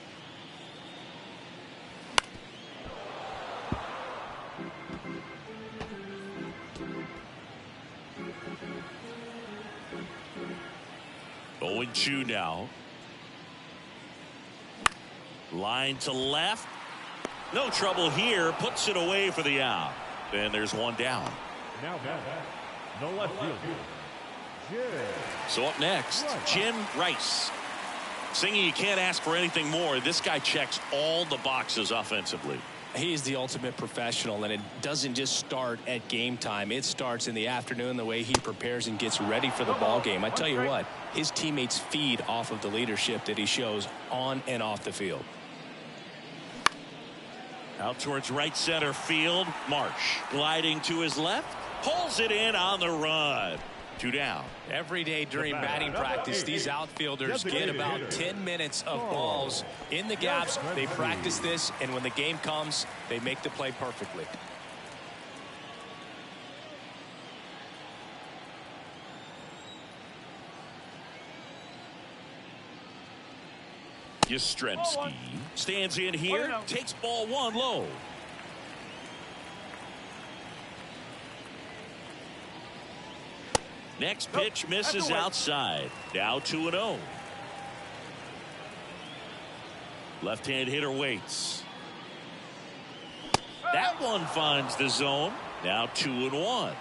Oh, and 2 now. Line to left. No trouble here. Puts it away for the out. And there's one down. Now batting, the left fielder, Jim. So up next, Jim Rice. Singing, you can't ask for anything more. This guy checks all the boxes offensively. He's the ultimate professional, and it doesn't just start at game time. It starts in the afternoon, the way he prepares and gets ready for the ball game. I tell you what, his teammates feed off of the leadership that he shows on and off the field. Out towards right center field. Marsh gliding to his left. Pulls it in on the run. 2 down. Every day during batting practice, these outfielders get about 10 minutes of balls in the gaps. They practice this, and when the game comes, they make the play perfectly. Yastrzemski stands in here, takes ball 1 low. Next pitch misses outside. Now 2-0. Left-hand hitter waits. That one finds the zone. Now 2-1.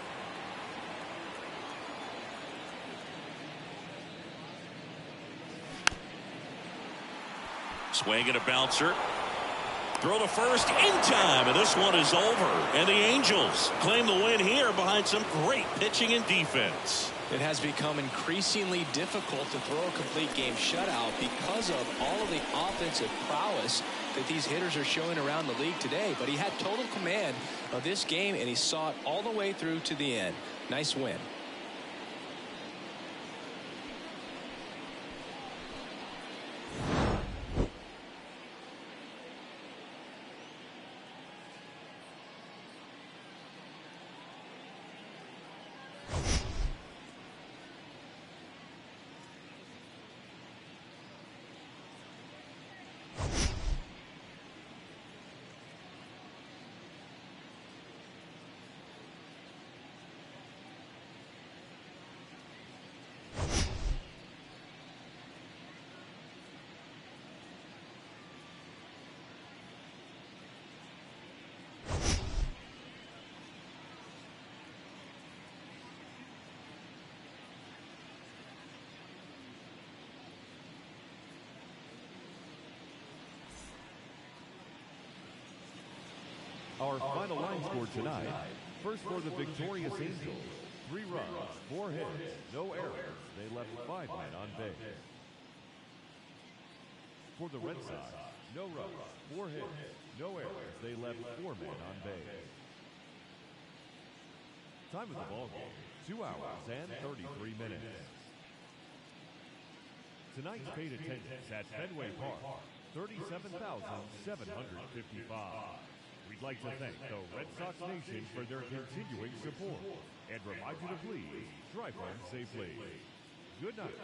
Swing and a bouncer. Throw to first in time, and this one is over. And the Angels claim the win here behind some great pitching and defense. It has become increasingly difficult to throw a complete game shutout because of all of the offensive prowess that these hitters are showing around the league today. But he had total command of this game, and he saw it all the way through to the end. Nice win. Our final line score tonight. First for the victorious Angels, 3 runs, 4 hits, no errors. They left 5 men on base. For the Red Sox, no runs, 4 hits, no errors. They left 4 men on base. Time of the ball game, 2 hours and 33 minutes. Tonight's paid attendance at Fenway Park, 37,755. We'd like to thank the Red Sox Nation for their continuing support and remind you to please drive home safely. Good night.